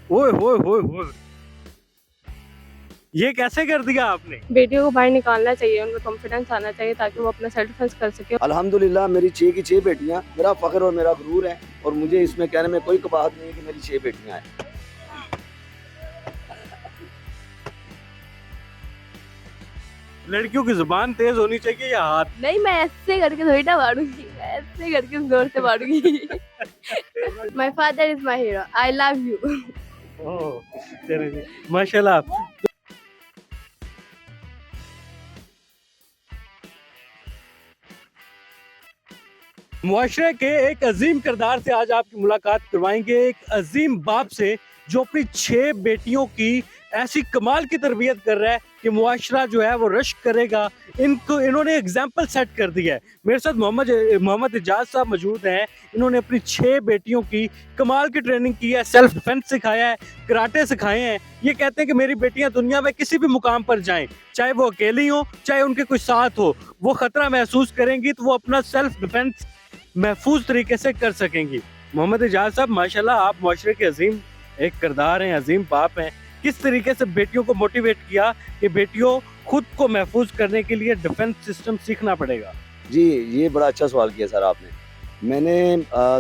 ओए होए होए होए, ये कैसे कर दिया आपने? बेटियों को बाहर निकालना चाहिए, उनमें कॉन्फिडेंस आना चाहिए ताकि वो अपना सेल्फ डिफेंस कर सके। अल्हम्दुलिल्लाह मेरी 6 की 6 बेटियां मेरा फ़ख्र और मेरा गुरूर है, और मुझे इसमें कहने में कोई कबाहत नहीं है कि मेरी 6 बेटियां हैं। लड़कियों की जुबान तेज होनी चाहिए या हाथ? नहीं, मैं ऐसे करके थोड़ी ना मारूंगी, मैं ऐसे करके जोर से मारूंगी। My father is my hero, I love you. Oh, चलिए जी, माशाल्लाह। मुआशरे के एक अजीम किरदार से आज आपकी मुलाकात करवाएंगे, एक अजीम बाप से जो अपनी 6 बेटियों की ऐसी कमाल की तरबियत कर रहा है कि मुआशरा जो है वो रश्क करेगा। इन्होंने एग्जाम्पल सेट कर दिया है। मेरे साथ मोहम्मद इजाज साहब मौजूद हैं। इन्होंने अपनी 6 बेटियों की कमाल की ट्रेनिंग की है, सेल्फ डिफेंस सिखाया है, कराटे सिखाए हैं। ये कहते हैं कि मेरी बेटियां दुनिया में किसी भी मुकाम पर जाएं, चाहे वो अकेली हो चाहे उनके कोई साथ हो, वो खतरा महसूस करेंगी तो वो अपना सेल्फ डिफेंस महफूज तरीके से कर सकेंगी। मोहम्मद इजाज साहब, माशाल्लाह आप मुआशरे के अजीम एक किरदार हैं, अजीम बाप हैं। किस तरीके से बेटियों को मोटिवेट किया कि बेटियों खुद को महफूज करने के लिए डिफेंस सिस्टम सीखना पड़ेगा? जी, ये बड़ा अच्छा सवाल किया सर आपने। मैंने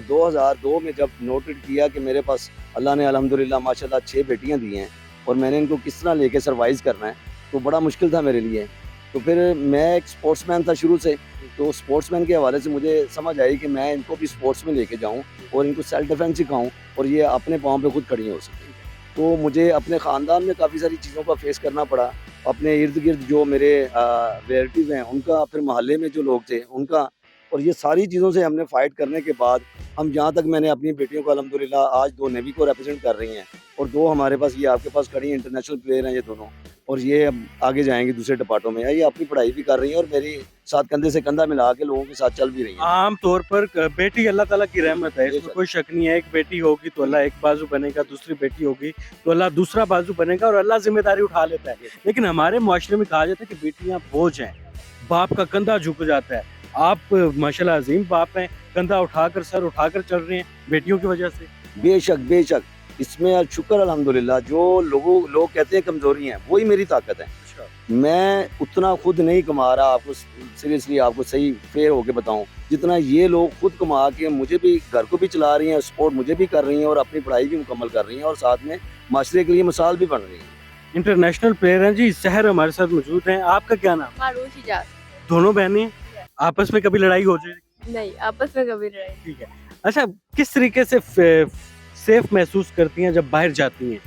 2002 में जब नोटेड किया कि मेरे पास अल्लाह ने अल्हम्दुलिल्लाह माशाल्लाह 6 बेटियां दी हैं, और मैंने इनको किस तरह लेके सर्वाइव करना है, तो बड़ा मुश्किल था मेरे लिए। तो फिर मैं एक स्पोर्ट्समैन था शुरू से, तो स्पोर्ट्समैन के हवाले से मुझे समझ आई कि मैं इनको भी स्पोर्ट्स में लेके जाऊँ और इनको सेल्फ डिफेंस सिखाऊँ, और ये अपने पाँव पे खुद खड़ी हो सकें। तो मुझे अपने ख़ानदान में काफ़ी सारी चीज़ों का फेस करना पड़ा। अपने इर्द-गिर्द जो मेरे रिलेटिव हैं उनका, फिर मोहल्ले में जो लोग थे उनका, और ये सारी चीज़ों से हमने फ़ाइट करने के बाद हम जहाँ तक, मैंने अपनी बेटियों को अल्हम्दुलिल्लाह आज 2 नेवी को रिप्रेज़ेंट कर रही हैं, और 2 हमारे पास, ये आपके पास खड़ी हैं, इंटरनेशनल प्लेयर हैं ये दोनों, और ये अब आगे जाएँगी दूसरे डिपार्टमेंटों में। ये अपनी पढ़ाई भी कर रही हैं और मेरे साथ कंधे से कंधा मिला के लोगों के साथ चल भी रही हैं। आम तौर पर बेटी अल्लाह ताला की रहमत है, इसमें कोई शक नहीं है। एक बेटी होगी तो अल्लाह एक बाजू बनेगा, दूसरी बेटी होगी तो अल्लाह दूसरा बाजू बनेगा, और अल्लाह जिम्मेदारी उठा लेता है। लेकिन हमारे मुआशरे में कहा जाता है कि बेटियां बोझ हैं, बाप का कंधा झुक जाता है। आप माशाल्लाह अजीम बाप हैं, कंधा उठाकर, सर उठाकर चल रहे हैं बेटियों की वजह से। बेशक, बेशक। इसमें शुक्र अल्हम्दुलिल्लाह, जो लोग कहते हैं कमज़ोरी हैं, वही मेरी ताकत है। मैं उतना खुद नहीं कमा रहा, आपको सीरियसली, आपको सही फेयर होके बताऊं, जितना ये लोग खुद कमा के मुझे भी, घर को भी चला रही हैं, सपोर्ट मुझे भी कर रही हैं, और अपनी पढ़ाई भी मुकम्मल कर रही हैं, और साथ में माशरे के लिए मिसाल भी बन रही हैं। इंटरनेशनल प्लेयर हैं जी, सहर हमारे साथ मौजूद हैं। आपका क्या नाम? मारूफ इजाज। दोनों बहनें, आपस में कभी लड़ाई हो जाए? नहीं, आपस में कभी लड़ाई। ठीक है। अच्छा, किस तरीके से सेफ महसूस करती हैं जब बाहर जाती हैं?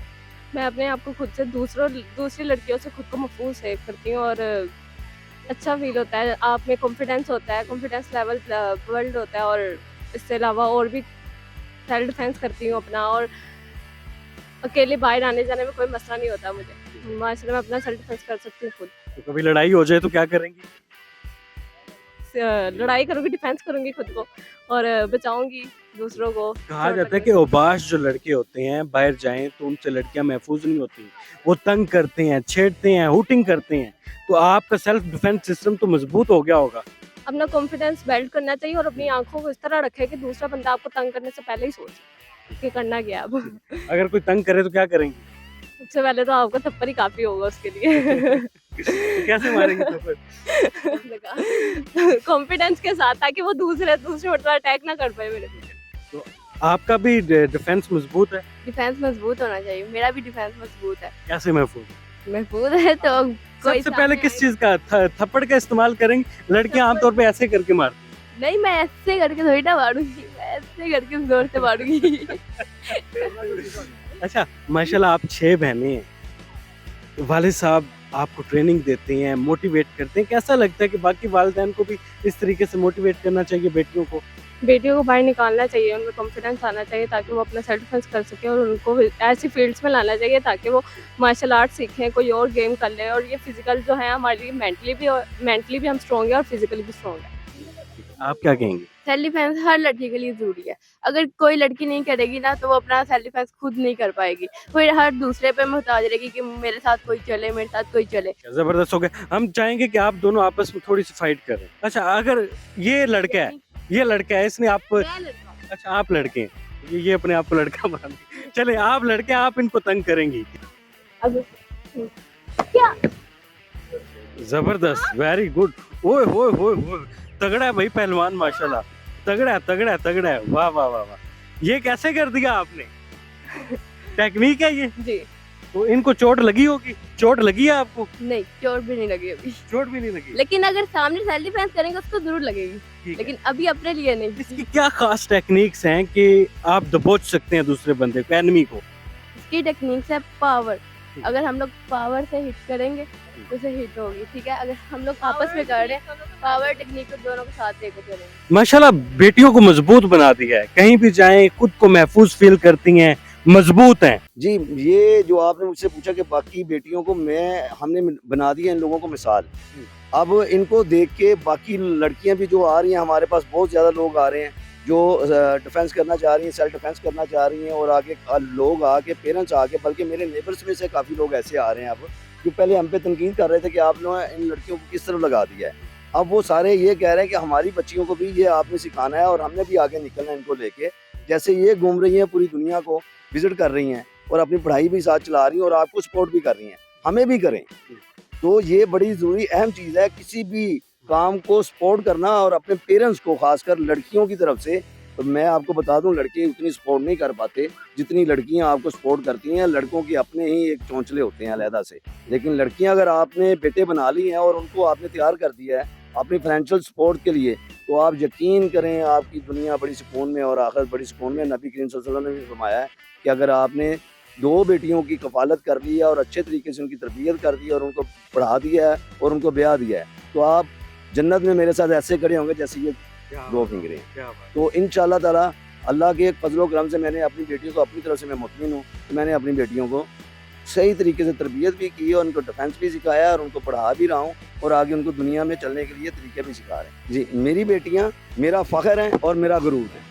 मैं अपने आप को खुद से दूसरी लड़कियों से खुद को महफूज सेव करती हूँ, और अच्छा फील होता है, आप में कॉन्फिडेंस होता है, कॉन्फिडेंस लेवल वर्ल्ड होता है। और इसके अलावा और भी सेल्फ डिफेंस करती हूँ अपना, और अकेले बाहर आने जाने में कोई मसला नहीं होता मुझे। माशाल्लाह मैं अपना सेल्फ डिफेंस कर सकती हूँ खुद। तो कभी लड़ाई हो जाए तो क्या करेंगी? लड़ाई करूंगी, डिफेंस करूंगी खुद को, और बचाऊंगी दूसरों को। कहा जाता है कि औबाश जो लड़के होते हैं बाहर जाएं तो उनसे लड़कियां महफूज नहीं होती, वो तंग करते हैं, छेड़ते हैं, हुटिंग करते हैं। तो आपका सेल्फ डिफेंस सिस्टम तो मजबूत हो गया होगा। अपना कॉन्फिडेंस बिल्ड करना चाहिए, और अपनी आंखों को इस तरह रखे कि दूसरा बंदा आपको तंग करने से पहले ही सोचे कि करना क्या अब। अगर कोई तंग करे तो क्या करेंगे? सबसे पहले तो आपका थप्पड़ ही काफी होगा उसके लिए। तो कैसे मारेंगे तो फिर? कॉन्फिडेंस के साथ, ताकि वो दूसरे मतलब अटैक ना कर पाए मेरे पे। तो आपका भी डिफेंस मजबूत है? डिफेंस मजबूत होना चाहिए, मेरा भी डिफेंस मजबूत है। कैसे महफूज? महफूज है तो कोई सबसे पहले सामने किस चीज का थप्पड़ का इस्तेमाल करेंगे? लड़कियां आमतौर पे ऐसे करके मारती नहीं, मैं ऐसे करके थोड़ी ना मारूंगी, मैं ऐसे करके जोर से मारूंगी। हैं। अच्छा, माशाल्लाह आप 6 बहनें हैं, वालिद साहब आपको ट्रेनिंग देते हैं, मोटिवेट करते हैं। कैसा लगता है कि बाकी वालिदैन को भी इस तरीके से मोटिवेट करना चाहिए बेटियों को? बेटियों को बाहर निकालना चाहिए, उनमें कॉन्फिडेंस आना चाहिए ताकि वो अपना सेल्फ डिफेंस कर सके, और उनको ऐसी फील्ड्स में लाना चाहिए ताकि वो मार्शल आर्ट सीखें, कोई और गेम कर लें। और ये फिजिकल जो है हमारे लिए मेंटली भी हम स्ट्रॉन्ग है, और फिजिकली भी स्ट्रॉन्ग है। आप क्या कहेंगे? सेल्फ डिफेंस हर लड़की के लिए जरूरी है। अगर कोई लड़की नहीं करेगी ना, तो वो अपना सेल्फ डिफेंस खुद नहीं कर पाएगी, फिर हर दूसरे पे मुहताज रहेगी कि मेरे साथ कोई चले, मेरे साथ कोई चले। जबरदस्त हो गया। हम चाहेंगे कि आप दोनों आपस में थोड़ी सी फाइट करें। अच्छा, अगर ये लड़का है, इसने आप, मैं लड़का हूं। अच्छा आप लड़के हैं, ये अपने आप को लड़का बना देंगे। चले आप लड़के आप इनको तंग करेंगी। अब क्या जबरदस्त, वेरी गुड। ओए होए होए होए, तगड़ा है भाई पहलवान माशाल्लाह, तगड़ा है तगड़ा है तगड़ा है, वाह वाह वाह वाह। ये कैसे कर दिया आपने? टेक्निक है ये। जी तो इनको चोट लगी होगी, चोट लगी है आपको? नहीं, चोट भी नहीं लगी अभी, चोट भी नहीं लगी? लेकिन अगर सामने सेल्फ डिफेंस करेंगे उसको जरूर लगेगी, ठीक है। लेकिन अभी अपने लिए नहीं। इसकी क्या खास टेक्निक्स हैं कि आप दबोच सकते हैं दूसरे बंदे को, एनिमी को? इसकी टेक्निक्स है पावर। अगर हम लोग पावर से हिट करेंगे तो उसे हिट होगी, ठीक है। अगर हम लोग आपस में कर रहे हैं पावर टेक्निक को दोनों को साथ लेकर चलेंगे। माशाल्लाह बेटियों को मजबूत बना दिया है, कहीं भी जाएं खुद को महफूज फील करती हैं, मजबूत हैं। जी, ये जो आपने मुझसे पूछा कि बाकी बेटियों को हमने बना दिया इन लोगों को मिसाल। अब इनको देख के बाकी लड़कियां भी जो आ रही हैं, हमारे पास बहुत ज़्यादा लोग आ रहे हैं जो डिफेंस करना चाह रही हैं, सेल्फ डिफेंस करना चाह रही हैं, और आगे लोग आके पेरेंट्स आके, बल्कि मेरे नेबर्स में से काफ़ी लोग ऐसे आ रहे हैं अब जो पहले हम पे तनकीद कर रहे थे कि आप लोगों ने इन लड़कियों को किस तरह लगा दिया है। अब वो सारे ये कह रहे हैं कि हमारी बच्चियों को भी ये आपने सिखाना है और हमने भी आगे निकलना है इनको लेके। जैसे ये घूम रही हैं पूरी दुनिया को विजिट कर रही हैं और अपनी पढ़ाई भी साथ चला रही हैं और आपको सपोर्ट भी कर रही हैं, हमें भी करें। तो ये बड़ी ज़रूरी अहम चीज़ है, किसी भी काम को सपोर्ट करना, और अपने पेरेंट्स को खासकर लड़कियों की तरफ से। तो मैं आपको बता दूं, लड़के उतनी सपोर्ट नहीं कर पाते जितनी लड़कियां आपको सपोर्ट करती हैं। लड़कों के अपने ही एक चौंचले होते हैं अलहदा से, लेकिन लड़कियां अगर आपने बेटे बना ली हैं और उनको आपने तैयार कर दिया है अपनी फाइनेंशियल सपोर्ट के लिए, तो आप यकीन करें आपकी दुनिया बड़ी सुकून में और आखिरत बड़ी सुकून में। नबी करीम सल्लल्लाहु अलैहि वसल्लम ने भी फरमाया है कि अगर आपने 2 बेटियों की कफालत कर ली है और अच्छे तरीके से उनकी तरबियत कर दी है और उनको पढ़ा दिया है और उनको ब्याह दिया है, तो आप जन्नत में मेरे साथ ऐसे खड़े होंगे जैसे ये 2 फिंगरें। तो इंशाअल्लाह ताला अल्लाह के एक फजलो करम से मैंने अपनी बेटियों को, अपनी तरफ से मैं मुतमिन हूँ कि मैंने अपनी बेटियों को सही तरीके से तरबियत भी की है और उनको डिफेंस भी सिखाया और उनको पढ़ा भी रहा हूँ और आगे उनको दुनिया में चलने के लिए तरीके भी सिखा रहे हैं। जी, मेरी बेटियाँ मेरा फ़ख्र हैं और मेरा गुरूर है।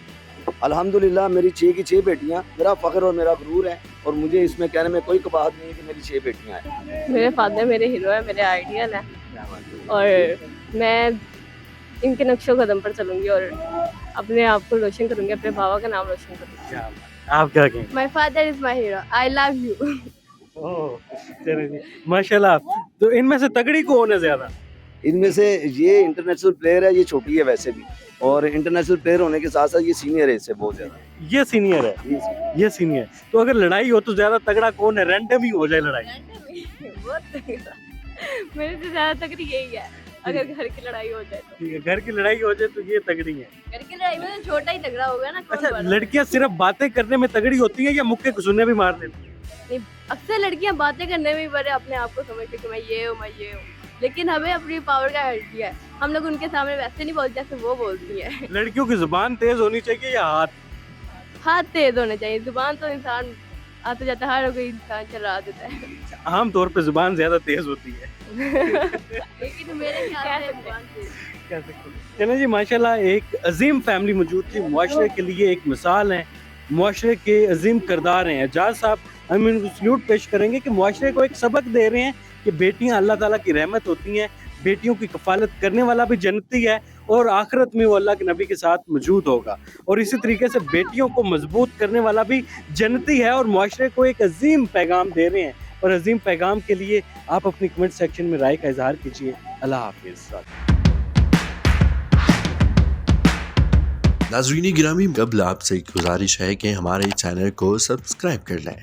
अल्हम्दुलिल्लाह मेरी 6 की 6 बेटियाँ मेरा फ़ख्र और मेरा गुरूर है, और मुझे इसमें कहने में कोई कबाहत नहीं है कि मेरी 6 बेटियाँ हैं। मेरे फादर मेरे हीरो है, मेरे आइडियल है, और मैं इनके नक्शो कदम पर चलूंगी और अपने आप को रोशन करूंगी, अपने बाबा का नाम रोशन करूंगी। आप क्या कहेंगे? My father is my hero, I love you. चलिए जी, माशाल्लाह। तो इनमें से तगड़ी कौन है ज्यादा? इनमें से ये इंटरनेशनल प्लेयर है, ये छोटी है वैसे भी, और इंटरनेशनल प्लेयर होने के साथ साथ ये सीनियर है इससे बहुत ज़्यादा। ये सीनियर है, ये सीनियर। तो अगर लड़ाई हो तो ज्यादा तगड़ा कौन है? रैंडम ही हो जाए लड़ाई। मेरे से ज्यादा तगड़ी यही है, अगर घर की लड़ाई हो जाए तो। ठीक है, घर की लड़ाई हो जाए तो ये तगड़ी है। घर की लड़ाई में तो छोटा ही तगड़ा होगा ना। कौन अच्छा, बड़ा? लड़कियां सिर्फ बातें करने में तगड़ी होती हैं या मुक्के घुसने भी मार देती हैं? नहीं, अक्सर लड़कियां बातें करने में बड़े अपने आप को समझती कि मैं ये हूँ, मैं ये हूँ, लेकिन हमें अपनी पावर का आइडिया है। हम लोग उनके सामने वैसे नहीं बोलते जैसे वो बोलती है। लड़कियों की जुबान तेज होनी चाहिए या हाथ? हाथ तेज होने चाहिए, जुबान तो इंसान आते जाता हर कोई इंसान चला देता है। आम तौर पे जुबान ज्यादा तेज होती है। लेकिन मेरे ख्याल से जुबान तेज। कह सकते हैं। चलें जी, माशाल्लाह एक अजीम फैमिली मौजूद थी, मुआशरे के लिए एक मिसाल है, मुआशरे के अजीम किरदार हैं। एजाज साहब हम इनको सल्यूट पेश करेंगे कि मुआशरे को एक सबक दे रहे हैं कि बेटियां अल्लाह ताला की रहमत होती हैं, बेटियों की कफालत करने वाला भी जन्नती है और आखिरत में वो अल्लाह के नबी के साथ मौजूद होगा, और इसी तरीके से बेटियों को मजबूत करने वाला भी जन्नती है, और मुआशरे को एक अजीम पैगाम दे रहे हैं। और अजीम पैगाम के लिए आप अपनी कमेंट सेक्शन में राय का इजहार कीजिए। अल्लाह हाफिज़। नाज़रीन गिरामी, कबल आपसे एक गुजारिश है कि हमारे चैनल को सब्सक्राइब कर लें